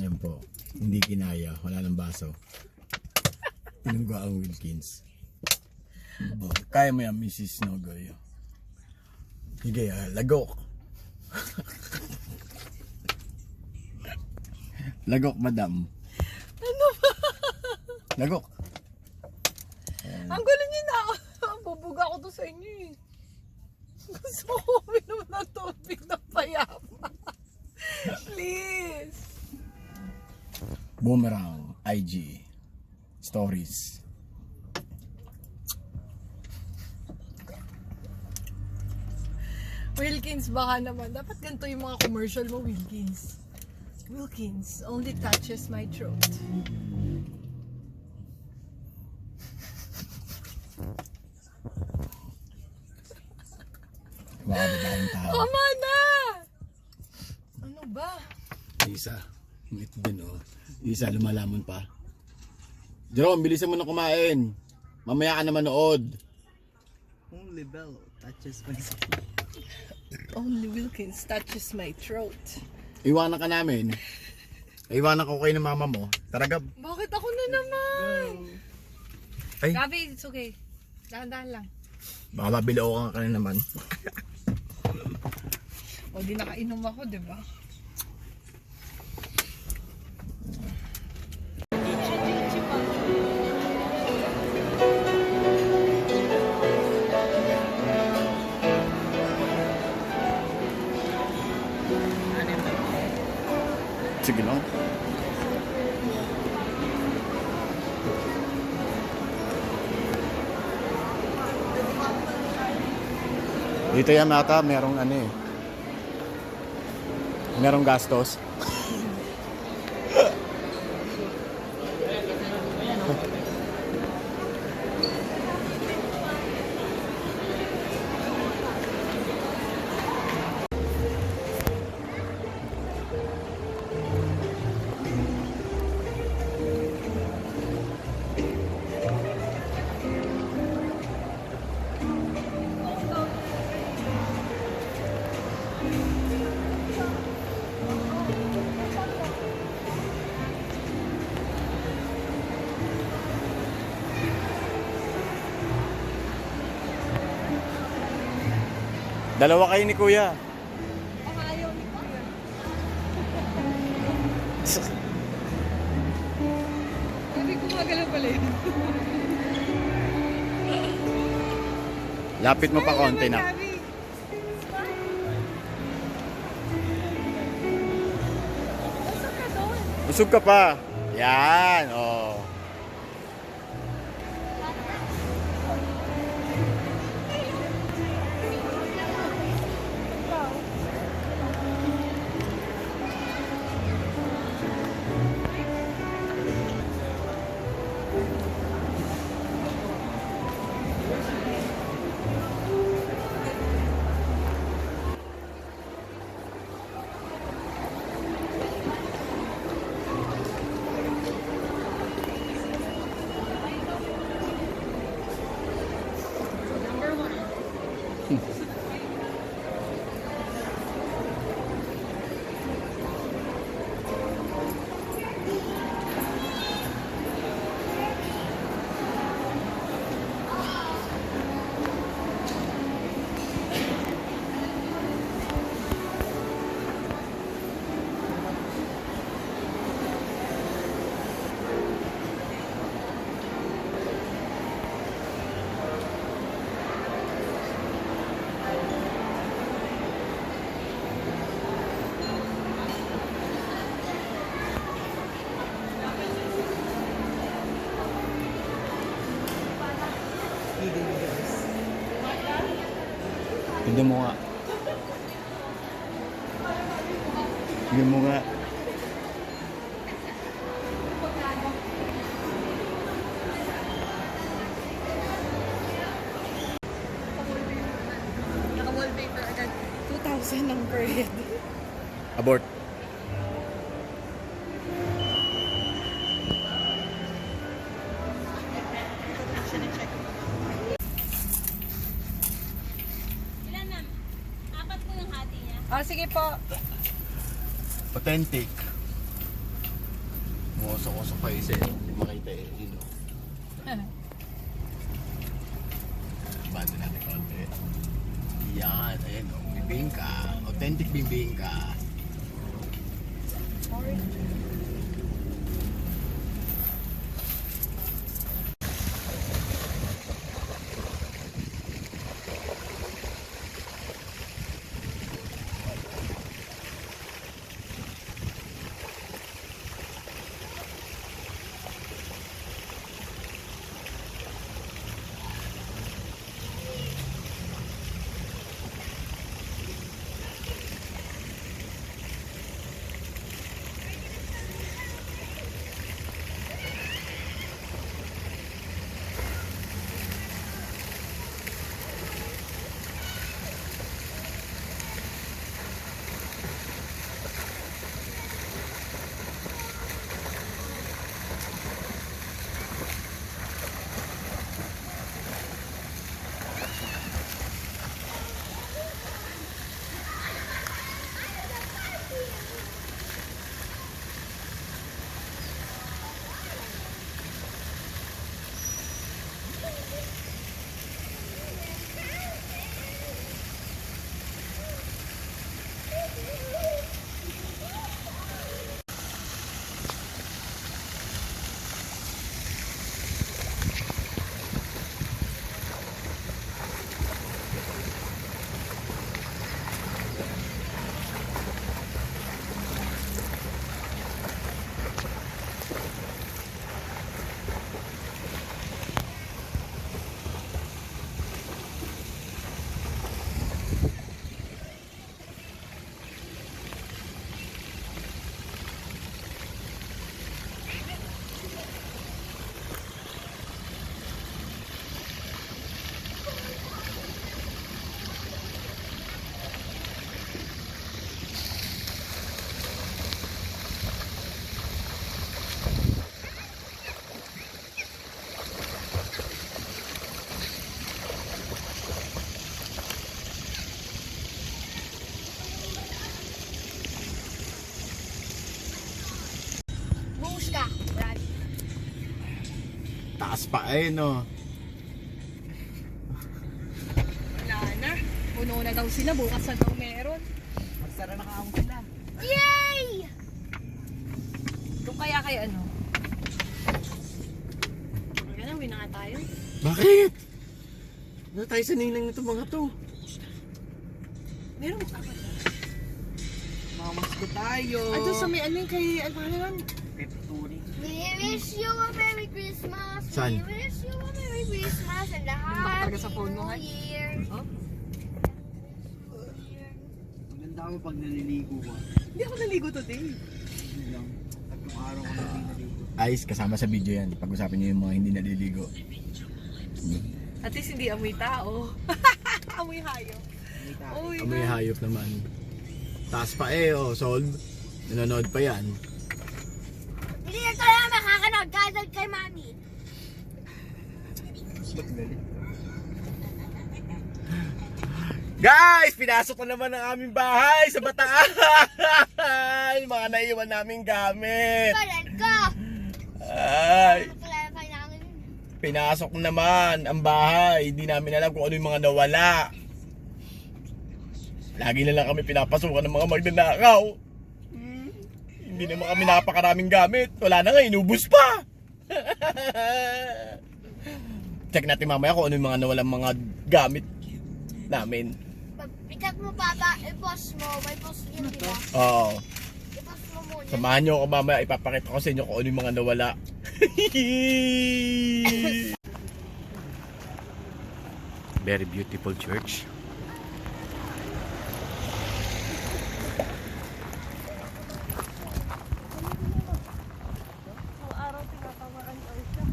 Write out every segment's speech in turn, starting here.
Yan po. Hindi kinaya. Wala ng baso. Tinungga ang Wilkins. Oh, kaya mo yan, Mrs. Nogoy. Sige, lagok. Lagok, madam. Ano ba? Lagok. Ang gulo niyo na ako. Bubuga ko to sa inyo eh. Gusto ko uminom ng tubig na payapa. Please. Boomerang, IG, stories. Wilkins, baka naman. Dapat ganito yung mga commercial mo, Wilkins. Wilkins only touches my throat. Baka babaeng tao. Tama na! Ano ba? Isa. Ito din oh. Isa, lumalamon pa. Jerome, bilisan mo na kumain. Mamaya ka na manood. Only Bello touches my skin. Only Wilkins touches my throat. Iwanan ka namin. Iwanan ko kayo ng mama mo. Taragab. Bakit ako na naman? Ay, Gabi, it's okay. Dahan-dahan lang. baka mabilao ka na naman. O di nakainom ako, di ba? Sige lang. Dito yan ata merong ano eh. Merong gastos. Dalawa kayo ni Kuya. Ang ayaw ni Kuya. Sabi ko magalaw pala yun. Lapit mo pa konti na. Gabi. Usap ka doon. Busog ka pa. Yan, oh. Tignan mo nga. Tignan mo nga. Naka-wallpaper agad. 2,000 ang per head. Abort. Ilan na? Apat po yung hati niya. Ah, sige po. Authentic. Ngosok-ngosok pa isa eh. Hindi makita eh. Yun o. Bado natin konti. Yan, ayan o. Bibingka. Authentic bibingka. Buska. Marami. Taas pa eh no. Wala na. Puno na daw sila. Bukas na daw meron. Magsara na kaamo sila. Yay! Doon kaya kay ano? Kaya na, uwi na nga tayo. Bakit? Ano tayo sa ninang nito mga to? Meron mo ka ba? Mamas ko tayo. Ando sa may ano yung kay ano yun? Pepturi. We wish you a Merry Christmas. Saan? We wish you a Merry Christmas and a Yung baka talaga Happy sa phone mo, New ha? Year. Oh? Maganda ako pag naliligo ko. Hindi ako naligo today. Hindi lang. Tatlong araw ko na hindi naligo. Ayos, kasama sa video yan. Pag-usapin niyo yung mga hindi naliligo. At least hindi amoy tao. Amoy hayo. May tayo. Uy, May hayop naman. Taas pa eh, oh, solve. Nanonood pa yan. Hindi na tayo makakanood kahit kay Mami. Ba't galit? Guys, pinasok na naman ang aming bahay sa Bataan. Mga naiwan naming gamit. Palan ko. Ay, Palan kayo namin. pinasok naman ang bahay. Hindi namin alam kung ano yung mga nawala. Lagi na lang kami pinapasukan ng mga magnanakaw. Hindi naman kami napakaraming gamit. Wala na nga, inubos pa. Check natin mamaya kung ano yung mga nawalang mga gamit namin. Pikat mo baba, i-post mo. May post yun, di ba? Oo. I-post mo muna. Samahan nyo ako mamaya, ipapakita ko sa inyo kung ano yung mga nawala. Very beautiful church. araw tinatamaan tayo siya.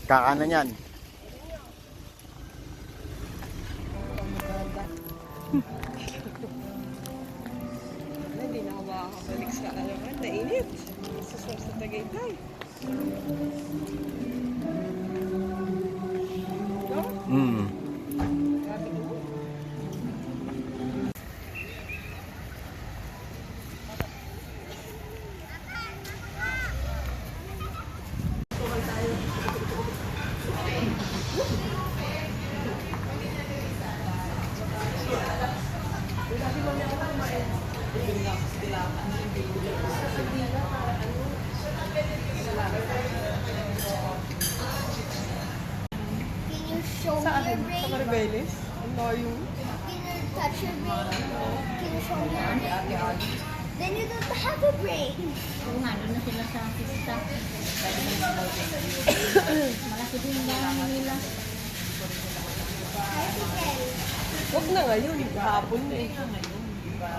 Kakanan yan. Hindi na ako makakabalik sa alaman. Nainit. Susok sa Tagaytay. No? Mm. Grabe ko. Saan? Sa Maribeles? Ang layo. Can you touch your brain? Can you show me your brain? Then you don't have a brain. Oo nga, doon na sila sa pista. Malaki din yung nila. Huwag na ngayon. Hapon na eh. Ngayon, di ba,